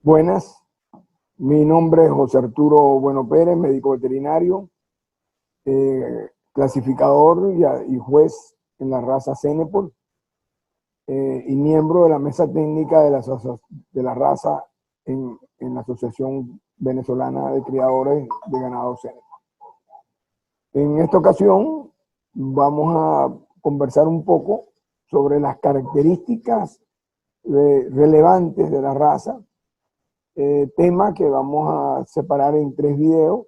Buenas, mi nombre es José Arturo Bueno Pérez, médico veterinario, clasificador y juez en la raza Cenepol, y miembro de la mesa técnica de la raza en la Asociación Venezolana de Criadores de Ganado Cenepol. En esta ocasión vamos a conversar un poco sobre las características relevantes de la raza, tema que vamos a separar en 3 videos,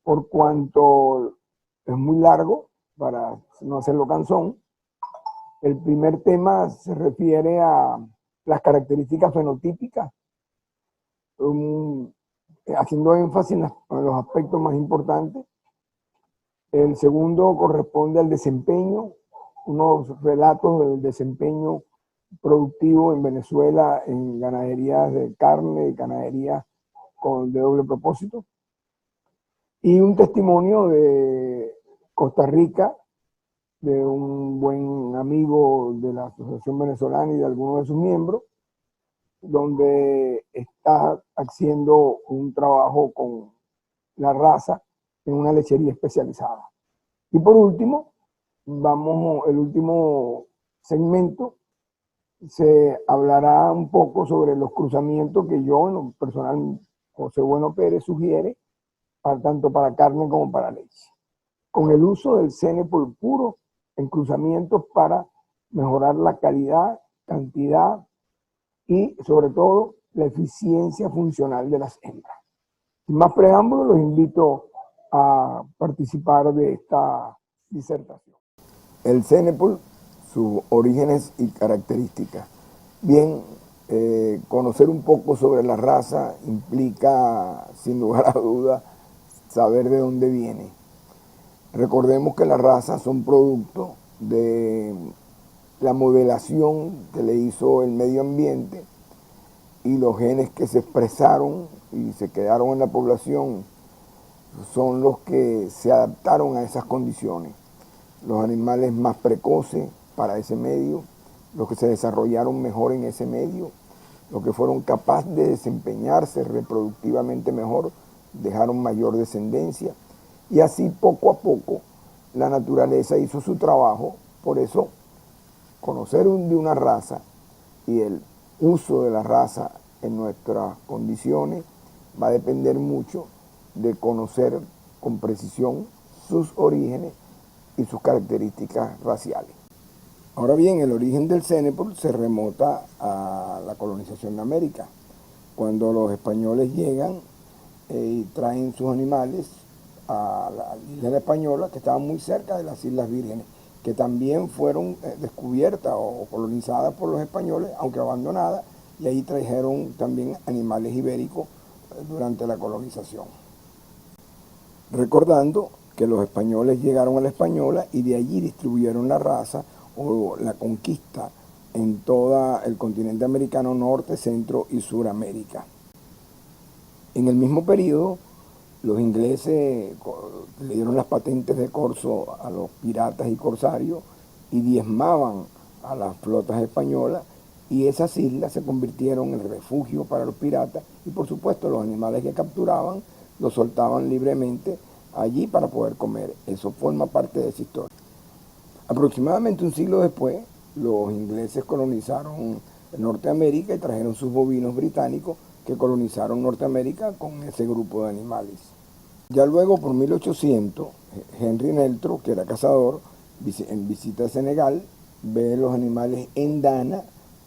por cuanto es muy largo para no hacerlo cansón. El primer tema se refiere a las características fenotípicas, haciendo énfasis en los aspectos más importantes. El segundo corresponde al desempeño, unos relatos del desempeño productivo en Venezuela en ganaderías de carne y ganaderías de doble propósito. Y un testimonio de Costa Rica, de un buen amigo de la Asociación Venezolana y de algunos de sus miembros, donde está haciendo un trabajo con la raza en una lechería especializada. Y por último, el último segmento, se hablará un poco sobre los cruzamientos que yo, en lo personal, José Bueno Pérez, sugiere, tanto para carne como para leche, con el uso del Cenepol puro en cruzamientos para mejorar la calidad, cantidad y sobre todo la eficiencia funcional de las hembras. Sin más preámbulos, los invito a participar de esta disertación. El Cenepol, sus orígenes y características. Bien, conocer un poco sobre la raza implica, sin lugar a dudas, saber de dónde viene. Recordemos que las razas son producto de la modelación que le hizo el medio ambiente, y los genes que se expresaron y se quedaron en la población son los que se adaptaron a esas condiciones. Los animales más precoces para ese medio, los que se desarrollaron mejor en ese medio, los que fueron capaces de desempeñarse reproductivamente mejor, dejaron mayor descendencia, y así poco a poco la naturaleza hizo su trabajo. Por eso, conocer de una raza y el uso de la raza en nuestras condiciones va a depender mucho de conocer con precisión sus orígenes y sus características raciales. Ahora bien, el origen del Cenepol se remota a la colonización de América, cuando los españoles llegan y traen sus animales a la isla española, que estaban muy cerca de las Islas Vírgenes, que también fueron descubiertas o colonizadas por los españoles, aunque abandonadas, y ahí trajeron también animales ibéricos durante la colonización. Recordando que los españoles llegaron a la Española y de allí distribuyeron la raza o la conquista en todo el continente americano, Norte, Centro y Suramérica. En el mismo periodo, los ingleses le dieron las patentes de corso a los piratas y corsarios y diezmaban a las flotas españolas, y esas islas se convirtieron en refugio para los piratas, y por supuesto los animales que capturaban los soltaban libremente allí para poder comer. Eso forma parte de esa historia. Aproximadamente un siglo después, los ingleses colonizaron Norteamérica y trajeron sus bovinos británicos, que colonizaron Norteamérica con ese grupo de animales. Ya luego, por 1800, Henry Neltro, que era cazador, en visita a Senegal, ve los animales en Dana,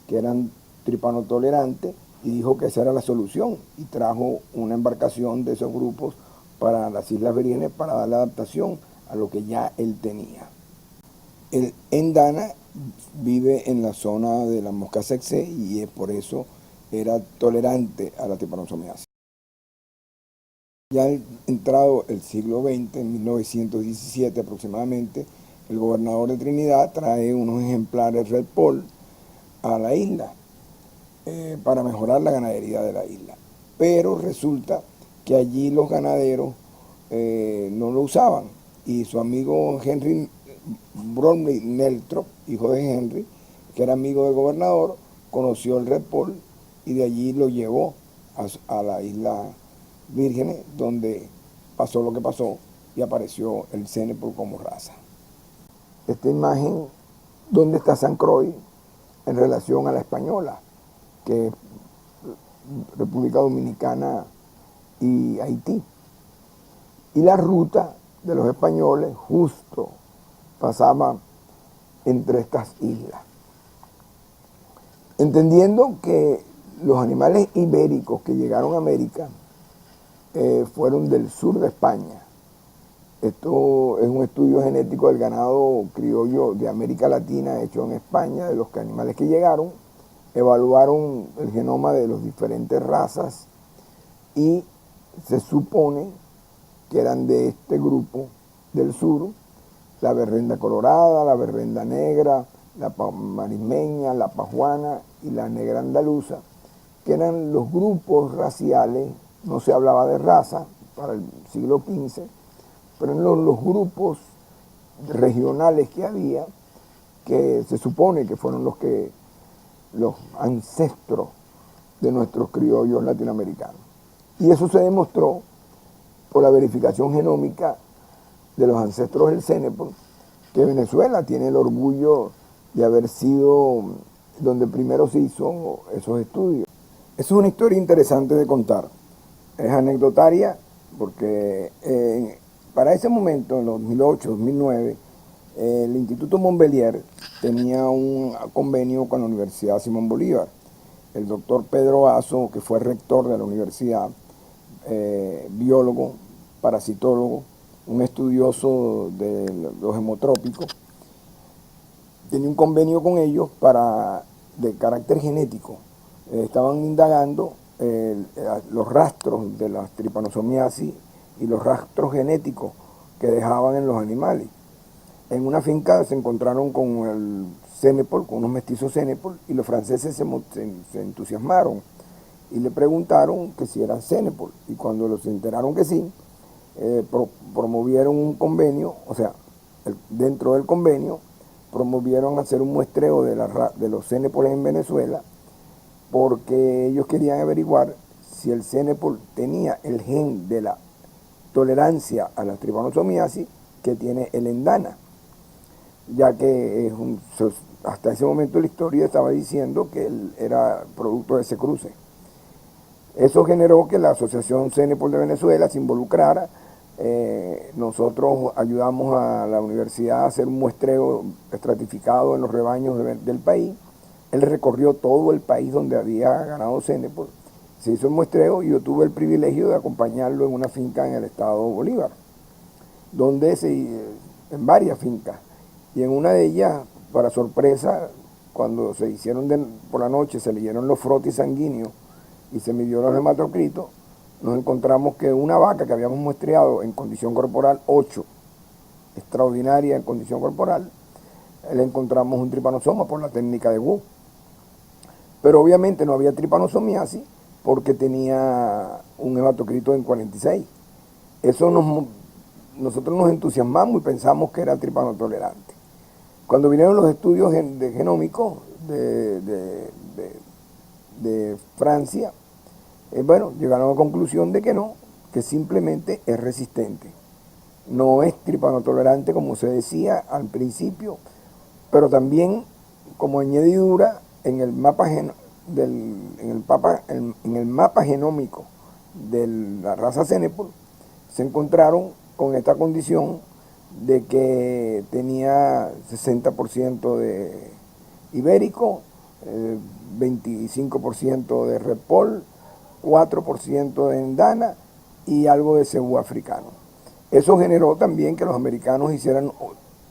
que eran tripanotolerantes, y dijo que esa era la solución, y trajo una embarcación de esos grupos para las Islas Vírgenes para dar la adaptación a lo que ya él tenía. El endana vive en la zona de la mosca tsetse y por eso era tolerante a la trypanosomiasis. Ya entrado el siglo XX, en 1917 aproximadamente, el gobernador de Trinidad trae unos ejemplares Red Poll a la isla para mejorar la ganadería de la isla. Pero resulta que allí los ganaderos no lo usaban, y su amigo Henry Bromley Neltro, hijo de Henry, que era amigo del gobernador, conoció el Red Poll y de allí lo llevó a la isla Vírgenes, donde pasó lo que pasó y apareció el Cenepool como raza. Esta imagen, ¿dónde está San Croix en relación a la española? Que es República Dominicana y Haití. Y la ruta de los españoles justo pasaba entre estas islas. Entendiendo que los animales ibéricos que llegaron a América fueron del sur de España. Esto es un estudio genético del ganado criollo de América Latina hecho en España, de los animales que llegaron, evaluaron el genoma de las diferentes razas y se supone que eran de este grupo del sur, la berrenda colorada, la berrenda negra, la marismeña, la pajuana y la negra andaluza, que eran los grupos raciales. No se hablaba de raza para el siglo XV, pero en los grupos regionales que había, que se supone que fueron los ancestros de nuestros criollos latinoamericanos. Y eso se demostró por la verificación genómica de los ancestros del Cenepool, que Venezuela tiene el orgullo de haber sido donde primero se hizo esos estudios. Es una historia interesante de contar. Es anecdotaria porque para ese momento, en 2008, 2009, el Instituto Montbéliard tenía un convenio con la Universidad Simón Bolívar. El doctor Pedro Azo, que fue rector de la universidad, biólogo, parasitólogo, un estudioso de los hemotrópicos, tenía un convenio con ellos de carácter genético. Estaban indagando los rastros de la tripanosomiasis y los rastros genéticos que dejaban en los animales. En una finca se encontraron con el Cenepool, con unos mestizos Cenepool, y los franceses se entusiasmaron y le preguntaron que si eran Cenepool. Y cuando se enteraron que sí, promovieron un convenio, o sea, dentro del convenio, promovieron hacer un muestreo de los Cenepool en Venezuela, porque ellos querían averiguar si el Cenepool tenía el gen de la tolerancia a la tripanosomiasis que tiene el endana, ya que hasta ese momento la historia estaba diciendo que él era producto de ese cruce. Eso generó que la Asociación Cenepool de Venezuela se involucrara. Nosotros ayudamos a la universidad a hacer un muestreo estratificado en los rebaños del país. Él recorrió todo el país donde había ganado Cenepool, se hizo el muestreo y yo tuve el privilegio de acompañarlo en una finca en el estado Bolívar, en varias fincas, y en una de ellas, para sorpresa, cuando se hicieron por la noche, se leyeron los frotis sanguíneos y se midió los hematocritos, nos encontramos que una vaca que habíamos muestreado en condición corporal 8, extraordinaria en condición corporal, le encontramos un tripanosoma por la técnica de Wu. Pero obviamente no había tripanosomiasis porque tenía un hematocrito en 46. Eso nosotros nos entusiasmamos y pensamos que era tripanotolerante. Cuando vinieron los estudios genómicos de Francia, bueno, llegaron a la conclusión de que no, que simplemente es resistente. No es tripanotolerante como se decía al principio, pero también como añadidura en el mapa genómico de la raza Cenepool se encontraron con esta condición de que tenía 60% de ibérico, 25% de repol, 4% de endana y algo de cebú africano. Eso generó también que los americanos hicieran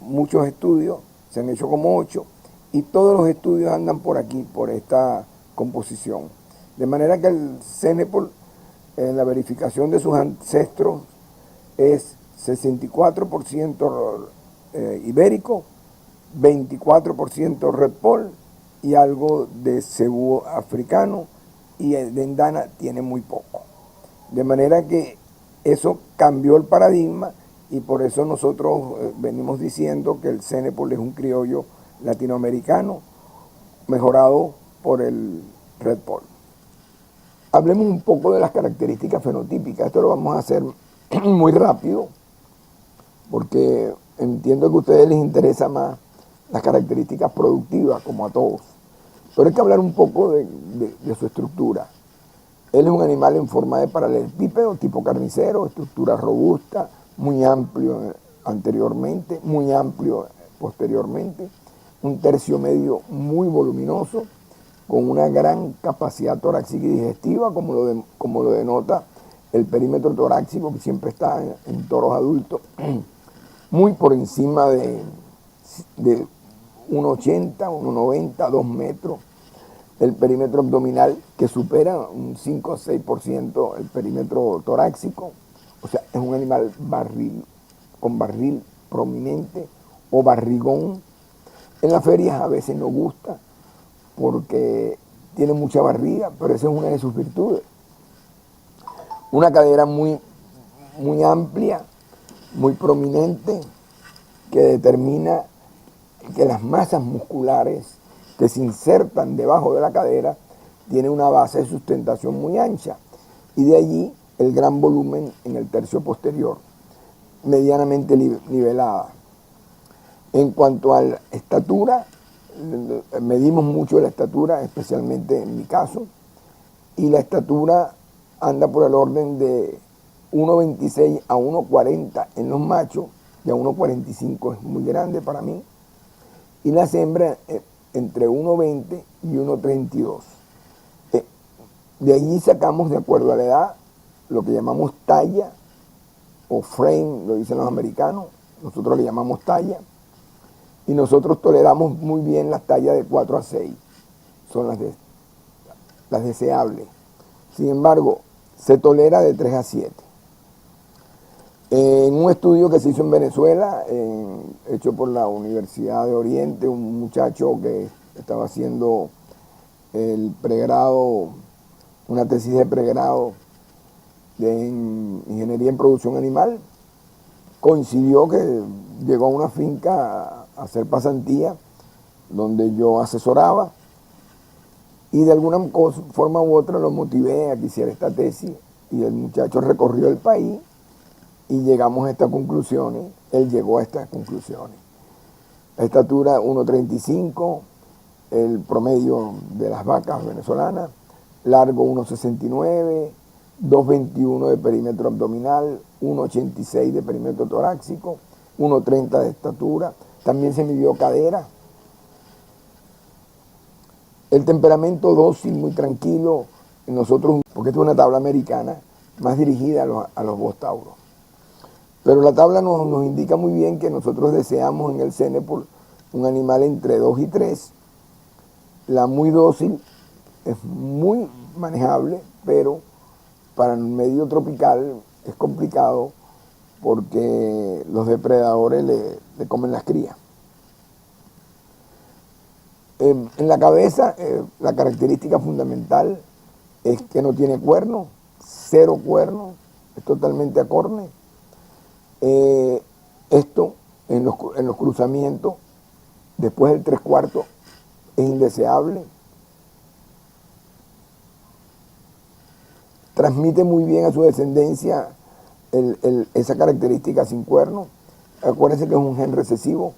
muchos estudios, se han hecho como 8, y todos los estudios andan por aquí, por esta composición. De manera que el Cenepool, en la verificación de sus ancestros, es 64% ibérico, 24% repol y algo de cebú africano, y de endana tiene muy poco. De manera que eso cambió el paradigma y por eso nosotros venimos diciendo que el Cenepool es un criollo latinoamericano mejorado por el Red Pol. Hablemos un poco de las características fenotípicas. Esto lo vamos a hacer muy rápido porque entiendo que a ustedes les interesa más las características productivas, como a todos. Pero hay que hablar un poco de su estructura. Él es un animal en forma de paralelepípedo, tipo carnicero, estructura robusta, muy amplio anteriormente, muy amplio posteriormente, un tercio medio muy voluminoso, con una gran capacidad torácica y digestiva, como lo denota el perímetro torácico, que siempre está en toros adultos, muy por encima de 1,80, 1,90, 2 metros. El perímetro abdominal, que supera un 5 o 6% el perímetro torácico. O sea, es un animal con barril prominente o barrigón. En las ferias a veces no gusta porque tiene mucha barriga, pero esa es una de sus virtudes. Una cadera muy amplia, muy prominente, que determina que las masas musculares que se insertan debajo de la cadera tienen una base de sustentación muy ancha, y de allí el gran volumen en el tercio posterior, medianamente nivelada. En cuanto a la estatura, medimos mucho la estatura, especialmente en mi caso, y la estatura anda por el orden de 1,26 a 1,40 en los machos, y a 1,45 es muy grande para mí, y las hembras entre 1,20 y 1,32. De allí sacamos, de acuerdo a la edad, lo que llamamos talla o frame, lo dicen los americanos, nosotros le llamamos talla, y nosotros toleramos muy bien las tallas de 4 a 6, son las deseables. Sin embargo, se tolera de 3 a 7. En un estudio que se hizo en Venezuela, hecho por la Universidad de Oriente, un muchacho que estaba haciendo el pregrado, una tesis de pregrado en Ingeniería en Producción Animal, coincidió que llegó a una finca a hacer pasantía, donde yo asesoraba, y de alguna forma u otra lo motivé a que hiciera esta tesis, y el muchacho recorrió el país y llegamos a estas conclusiones. Él llegó a estas conclusiones. La estatura 1,35, el promedio de las vacas venezolanas, largo 1,69, 2,21 de perímetro abdominal, 1,86 de perímetro torácico, 1,30 de estatura. También se midió cadera. El temperamento dócil, muy tranquilo, nosotros, porque esta es una tabla americana más dirigida a los bostauros. Pero la tabla nos indica muy bien que nosotros deseamos en el CENE por un animal entre 2 y 3. La muy dócil es muy manejable, pero para el medio tropical es complicado porque los depredadores le comen las crías. En la cabeza, la característica fundamental es que no tiene cuerno, 0 cuerno, es totalmente acorne. Esto en los cruzamientos, después del 3/4, es indeseable. Transmite muy bien a su descendencia esa característica sin cuerno. Acuérdense que es un gen recesivo.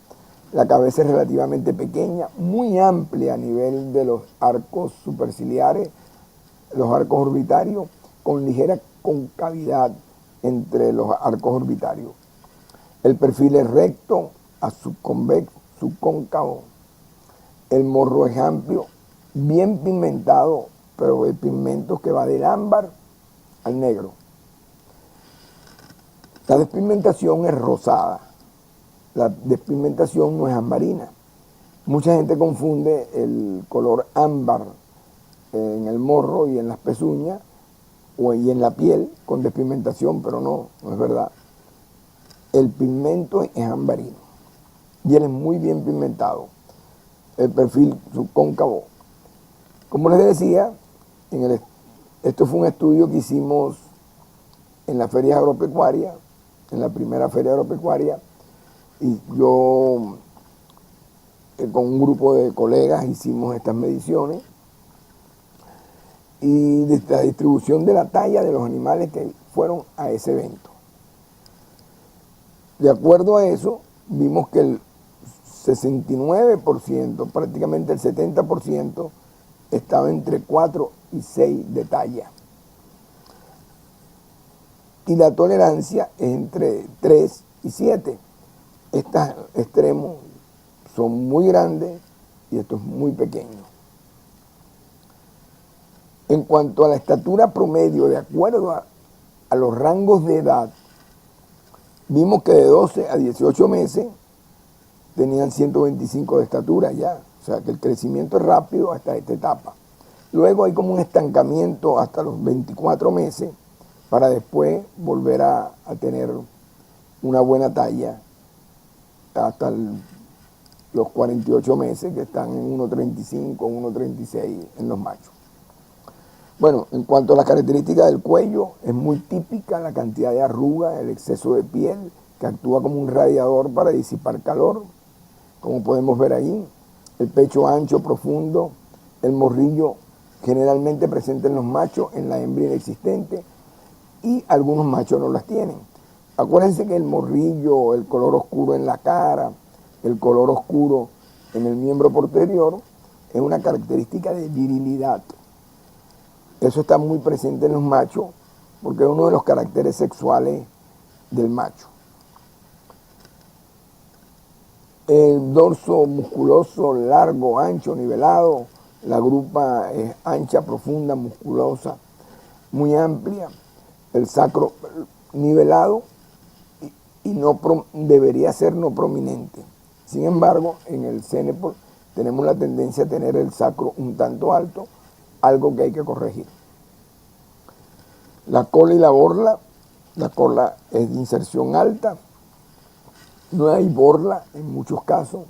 La cabeza es relativamente pequeña, muy amplia a nivel de los arcos superciliares, los arcos orbitarios, con ligera concavidad entre los arcos orbitarios. El perfil es recto a subconvexo, subcóncavo. El morro es amplio, bien pigmentado, pero el pigmento que va del ámbar al negro. La despigmentación es rosada. La despigmentación no es ambarina. Mucha gente confunde el color ámbar en el morro y en las pezuñas y en la piel con despigmentación, pero no es verdad. El pigmento es ambarino y él es muy bien pigmentado. El perfil subcóncavo. Como les decía, esto fue un estudio que hicimos en las ferias agropecuarias, en la primera feria agropecuaria, y yo con un grupo de colegas hicimos estas mediciones, y de la distribución de la talla de los animales que fueron a ese evento. De acuerdo a eso, vimos que el 69%, prácticamente el 70%, estaba entre 4 y 6 de talla. Y la tolerancia es entre 3 y 7. Estos extremos son muy grandes y esto es muy pequeño. En cuanto a la estatura promedio, de acuerdo a los rangos de edad, vimos que de 12 a 18 meses tenían 125 de estatura ya. O sea que el crecimiento es rápido hasta esta etapa. Luego hay como un estancamiento hasta los 24 meses para después volver a tener una buena talla hasta los 48 meses, que están en 1,35, 1,36 en los machos. Bueno, en cuanto a las características del cuello, es muy típica la cantidad de arrugas, el exceso de piel, que actúa como un radiador para disipar calor, como podemos ver ahí. El pecho ancho, profundo, el morrillo generalmente presente en los machos, en la hembra inexistente, y algunos machos no las tienen. Acuérdense que el morrillo, el color oscuro en la cara, el color oscuro en el miembro posterior, es una característica de virilidad. Eso está muy presente en los machos porque es uno de los caracteres sexuales del macho. El dorso musculoso, largo, ancho, nivelado. La grupa es ancha, profunda, musculosa, muy amplia. El sacro nivelado y no debería ser no prominente. Sin embargo, en el cenepo tenemos la tendencia a tener el sacro un tanto alto, algo que hay que corregir. La cola y la borla es de inserción alta, no hay borla en muchos casos.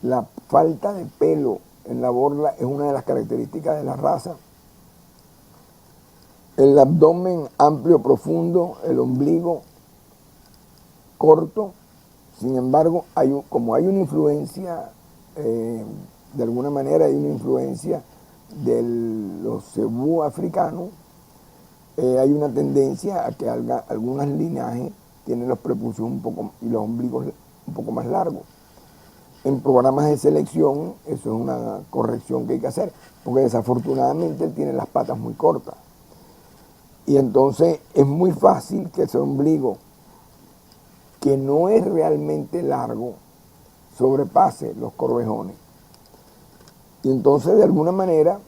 La falta de pelo en la borla es una de las características de la raza. El abdomen amplio, profundo, el ombligo corto. Sin embargo, como hay una influencia, de alguna manera hay una influencia de los cebú africanos, hay una tendencia a que algunos linajes tienen los prepucios un poco y los ombligos un poco más largos. En programas de selección, eso es una corrección que hay que hacer, porque desafortunadamente él tiene las patas muy cortas. Y entonces es muy fácil que ese ombligo, que no es realmente largo, sobrepase los corvejones. Y entonces, de alguna manera,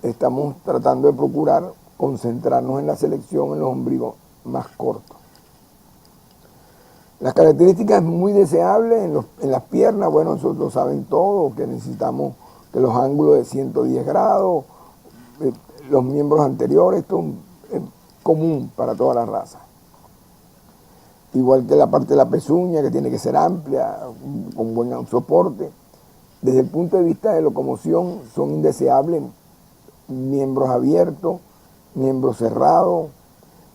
estamos tratando de procurar concentrarnos en la selección en los ombligos más cortos. Las características muy deseables en las piernas, bueno, eso lo saben todos, que necesitamos que los ángulos de 110 grados, los miembros anteriores, esto es común para toda la raza. Igual que la parte de la pezuña, que tiene que ser amplia, con buen soporte. Desde el punto de vista de locomoción, son indeseables miembros abiertos, miembros cerrados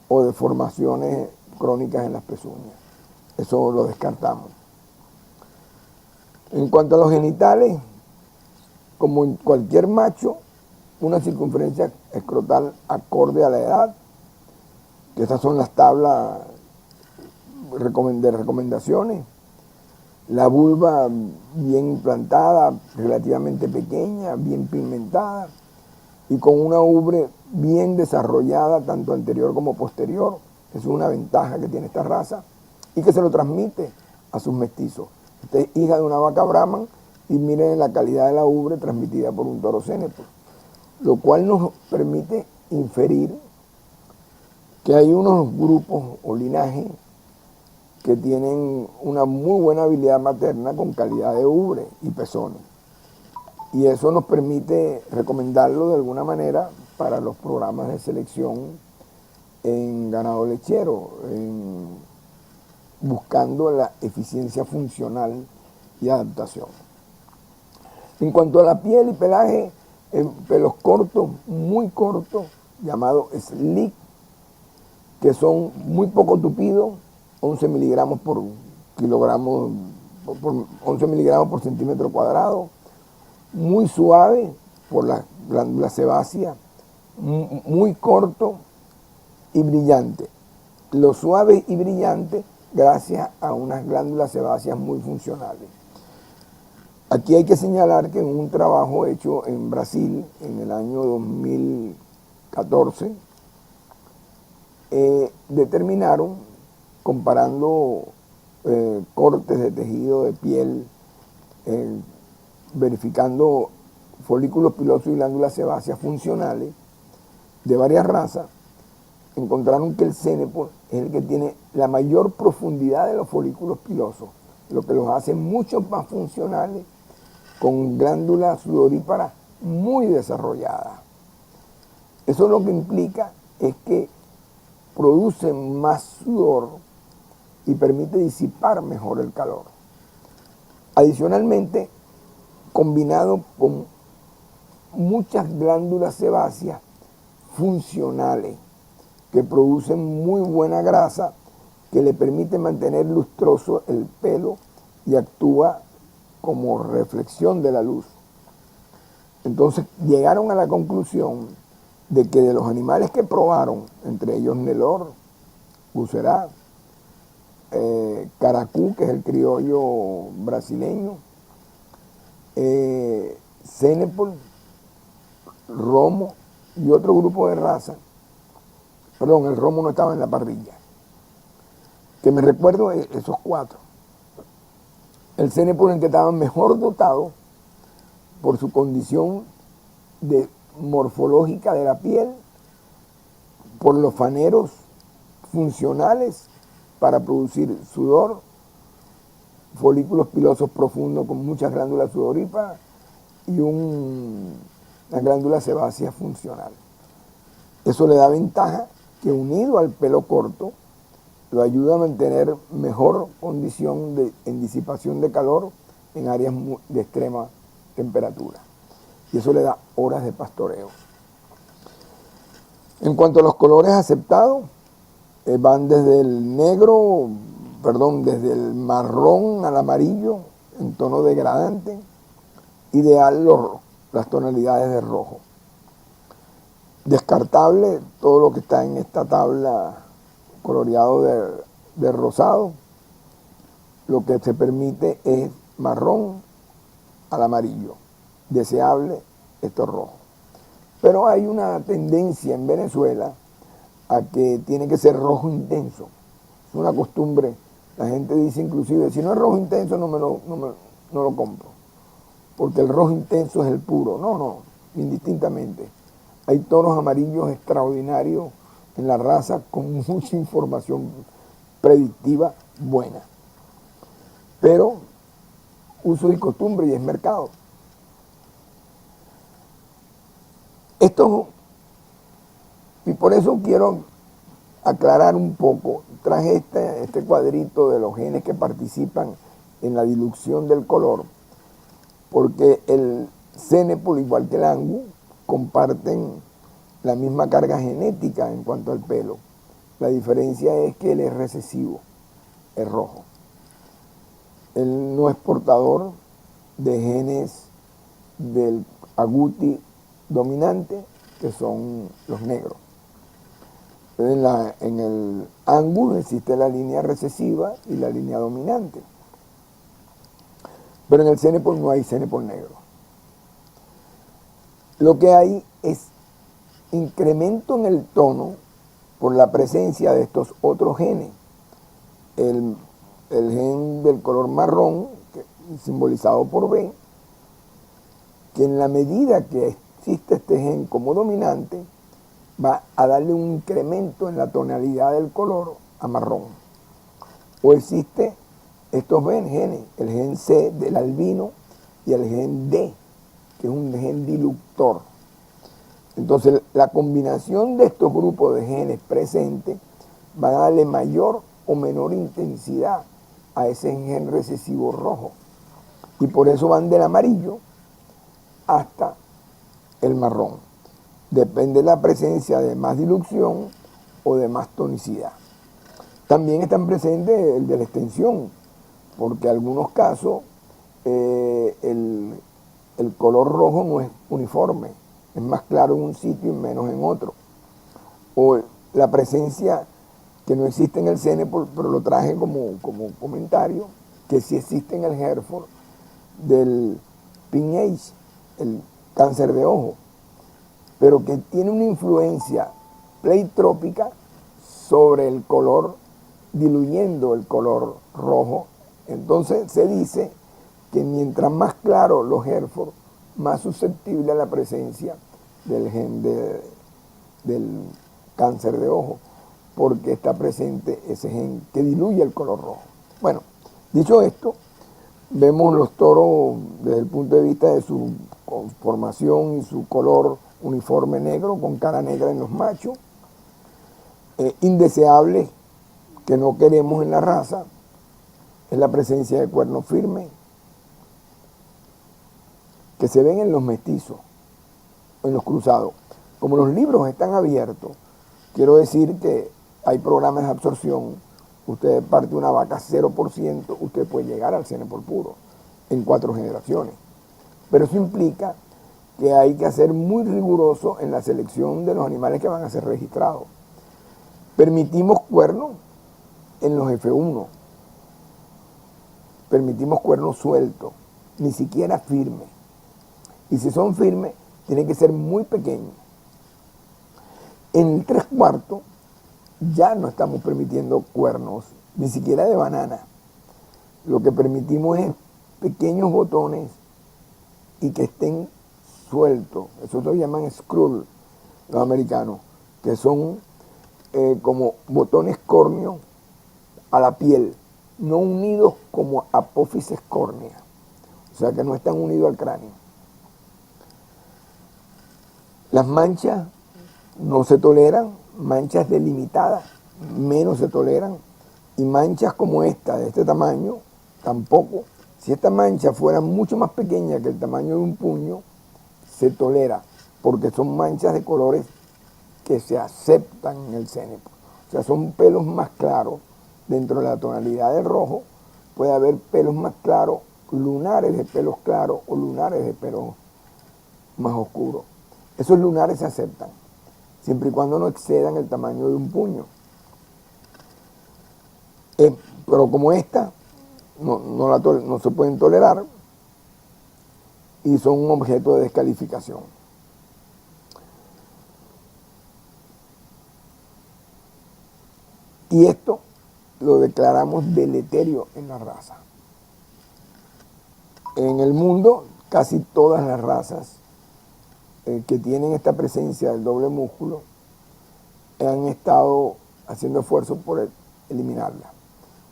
o deformaciones crónicas en las pezuñas. Eso lo descartamos. En cuanto a los genitales, como en cualquier macho, una circunferencia escrotal acorde a la edad, que estas son las tablas de recomendaciones. La vulva bien implantada, relativamente pequeña, bien pigmentada y con una ubre bien desarrollada, tanto anterior como posterior. Es una ventaja que tiene esta raza y que se lo transmite a sus mestizos. Esta es hija de una vaca Brahman y miren la calidad de la ubre transmitida por un toro cenepo, lo cual nos permite inferir que hay unos grupos o linajes que tienen una muy buena habilidad materna con calidad de ubre y pezones. Y eso nos permite recomendarlo de alguna manera para los programas de selección en ganado lechero, buscando la eficiencia funcional y adaptación. En cuanto a la piel y pelaje, pelos cortos, muy cortos, llamados slick, que son muy poco tupidos, 11 miligramos por kilogramo, por 11 miligramos por centímetro cuadrado, muy suave por la glándula sebácea, muy corto y brillante. Lo suave y brillante gracias a unas glándulas sebáceas muy funcionales. Aquí hay que señalar que en un trabajo hecho en Brasil en el año 2014, determinaron, comparando cortes de tejido de piel, verificando folículos pilosos y glándulas sebáceas funcionales de varias razas, encontraron que el Cenepol es el que tiene la mayor profundidad de los folículos pilosos, lo que los hace mucho más funcionales, con glándulas sudoríparas muy desarrolladas. Eso lo que implica es que produce más sudor y permite disipar mejor el calor. Adicionalmente, combinado con muchas glándulas sebáceas funcionales que producen muy buena grasa, que le permite mantener lustroso el pelo y actúa como reflexión de la luz. Entonces llegaron a la conclusión de que de los animales que probaron, entre ellos Nelor, Bucerat, Caracú, que es el criollo brasileño, Cenepol, Romo y otro grupo de razas. Perdón, el Romo no estaba en la parrilla. Que me recuerdo esos cuatro. El Cenepol, el que estaba mejor dotado por su condición morfológica de la piel, por los faneros funcionales para producir sudor, folículos pilosos profundos con muchas glándulas sudoríparas y una glándula sebácea funcional. Eso le da ventaja que, unido al pelo corto, lo ayuda a mantener mejor condición en disipación de calor en áreas de extrema temperatura. Y eso le da horas de pastoreo. En cuanto a los colores aceptados, van desde el negro, desde el marrón al amarillo en tono degradante, ideal las tonalidades de rojo. Descartable todo lo que está en esta tabla coloreado de rosado. Lo que se permite es marrón al amarillo. Deseable esto rojo. Pero hay una tendencia en Venezuela a que tiene que ser rojo intenso. Es una costumbre. La gente dice inclusive, si no es rojo intenso no lo compro, porque el rojo intenso es el puro. No, indistintamente. Hay tonos amarillos extraordinarios en la raza con mucha información predictiva buena. Pero uso y costumbre y es mercado. Y por eso quiero aclarar un poco. Traje este cuadrito de los genes que participan en la dilución del color, porque el Cenepol, igual que el Angus, comparten la misma carga genética en cuanto al pelo. La diferencia es que él es recesivo, es rojo. Él no es portador de genes del agouti dominante, que son los negros. En el Angus existe la línea recesiva y la línea dominante. Pero en el Cenepol no hay Cenepol negro. Lo que hay es incremento en el tono por la presencia de estos otros genes. El gen del color marrón, simbolizado por B, que en la medida que existe este gen como dominante, va a darle un incremento en la tonalidad del color a marrón. O existe estos genes, el gen C del albino y el gen D, que es un gen diluctor. Entonces, la combinación de estos grupos de genes presentes va a darle mayor o menor intensidad a ese gen recesivo rojo. Y por eso van del amarillo hasta el marrón. Depende de la presencia de más dilución o de más tonicidad. También están presentes el de la extensión, porque en algunos casos el color rojo no es uniforme. es más claro en un sitio y menos en otro. O la presencia que no existe en el Cenepol, pero lo traje como comentario, que sí existe en el Hereford, del pink age, el cáncer de ojo, pero que tiene una influencia pleitrópica sobre el color, diluyendo el color rojo. Entonces se dice que mientras más claro los Hereford, más susceptible a la presencia del gen del cáncer de ojo, porque está presente ese gen que diluye el color rojo. Bueno, dicho esto, vemos los toros desde el punto de vista de su conformación y su color uniforme negro, con cara negra en los machos, indeseable, que no queremos en la raza, es la presencia de cuernos firmes, que se ven en los mestizos, en los cruzados. Como los libros están abiertos, quiero decir que hay programas de absorción. Usted parte una vaca 0%, usted puede llegar al Cenepol puro en 4 generaciones. Pero eso implica que hay que ser muy riguroso en la selección de los animales que van a ser registrados. Permitimos cuernos en los F1, permitimos cuernos sueltos, ni siquiera firmes. Y si son firmes, tienen que ser muy pequeños. En el 3/4 ya no estamos permitiendo cuernos, ni siquiera de banana. Lo que permitimos es pequeños botones y que estén sueltos. Eso se llaman scroll, los americanos, que son como botones córneos a la piel, no unidos como apófisis córnea, o sea que no están unidos al cráneo. Las manchas no se toleran, manchas delimitadas menos se toleran, y manchas como esta, de este tamaño, tampoco. Si esta mancha fuera mucho más pequeña que el tamaño de un puño, se tolera, porque son manchas de colores que se aceptan en el Cenepol. O sea, son pelos más claros. Dentro de la tonalidad del rojo puede haber pelos más claros, lunares de pelos claros o lunares de pelos más oscuros. Esos lunares se aceptan, siempre y cuando no excedan el tamaño de un puño. Pero como esta, no se pueden tolerar y son un objeto de descalificación. Y esto lo declaramos deleterio en la raza. En el mundo, casi todas las razas que tienen esta presencia del doble músculo han estado haciendo esfuerzos por eliminarla.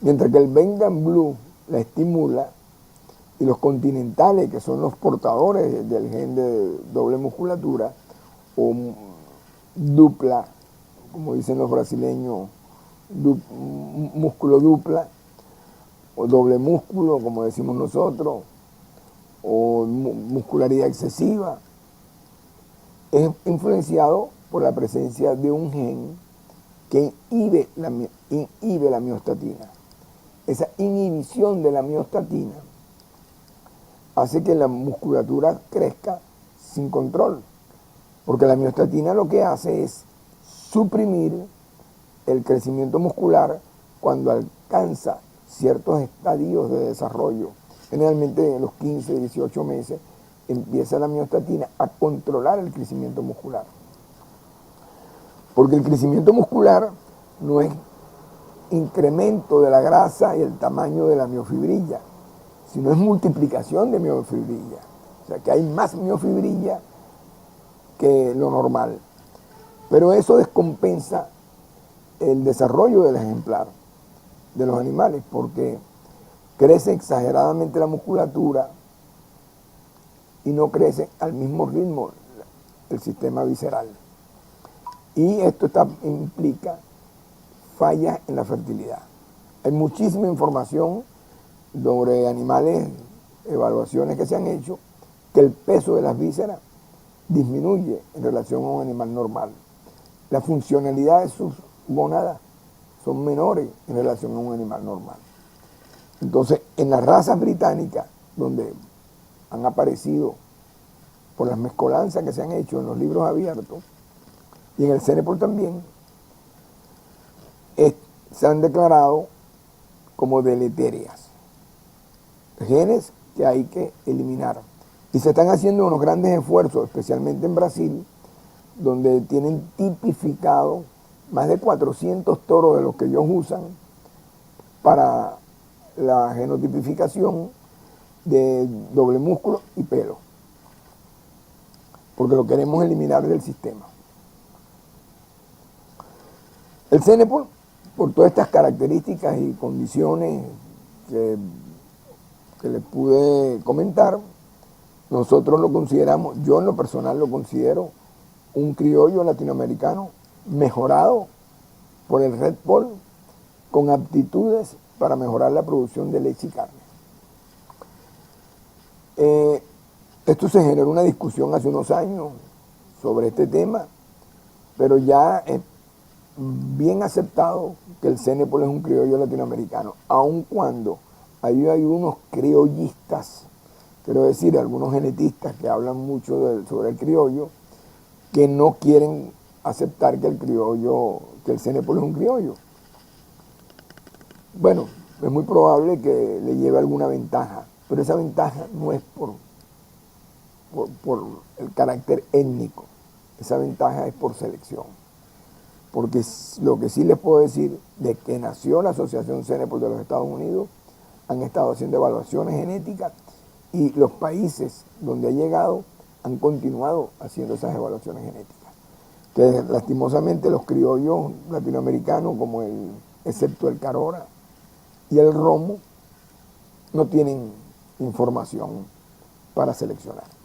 Mientras que el Bengal Blue la estimula, y los continentales, que son los portadores del gen de doble musculatura, o dupla, como dicen los brasileños, músculo dupla, o doble músculo, como decimos nosotros, o muscularidad excesiva, es influenciado por la presencia de un gen que inhibe la miostatina. Esa inhibición de la miostatina hace que la musculatura crezca sin control, porque la miostatina lo que hace es suprimir el crecimiento muscular cuando alcanza ciertos estadios de desarrollo. Generalmente en los 15, 18 meses empieza la miostatina a controlar el crecimiento muscular. Porque el crecimiento muscular no es incremento de la grasa y el tamaño de la miofibrilla, sino es multiplicación de miofibrilla. O sea que hay más miofibrilla que lo normal. Pero eso descompensa el desarrollo del ejemplar, de los animales, porque crece exageradamente la musculatura y no crece al mismo ritmo el sistema visceral. Y esto implica fallas en la fertilidad. Hay muchísima información sobre animales, evaluaciones que se han hecho, que el peso de las vísceras disminuye en relación a un animal normal. La funcionalidad de sus gónadas son menores en relación a un animal normal. Entonces, en las razas británicas, donde han aparecido por las mezcolanzas que se han hecho en los libros abiertos y en el CENEPOL también, se han declarado como deleterias, genes que hay que eliminar. Y se están haciendo unos grandes esfuerzos, especialmente en Brasil, donde tienen tipificado más de 400 toros de los que ellos usan para la genotipificación de doble músculo y pelo, porque lo queremos eliminar del sistema. El CENEPOL, por todas estas características y condiciones que les pude comentar, nosotros lo consideramos, yo en lo personal lo considero un criollo latinoamericano mejorado por el Red Bull con aptitudes para mejorar la producción de leche y carne. Esto se generó una discusión hace unos años sobre este tema, pero ya es bien aceptado que el CENEPOL es un criollo latinoamericano, aun cuando hay unos criollistas, quiero decir, algunos genetistas que hablan mucho sobre el criollo, que no quieren aceptar que el CENEPOL es un criollo. Bueno, es muy probable que le lleve alguna ventaja, pero esa ventaja no es por el carácter étnico, esa ventaja es por selección. Porque lo que sí les puedo decir, de que nació la Asociación CENEPOL de los Estados Unidos, han estado haciendo evaluaciones genéticas y los países donde ha llegado han continuado haciendo esas evaluaciones genéticas. Que lastimosamente los criollos latinoamericanos, excepto el Carora y el Romo, no tienen información para seleccionar.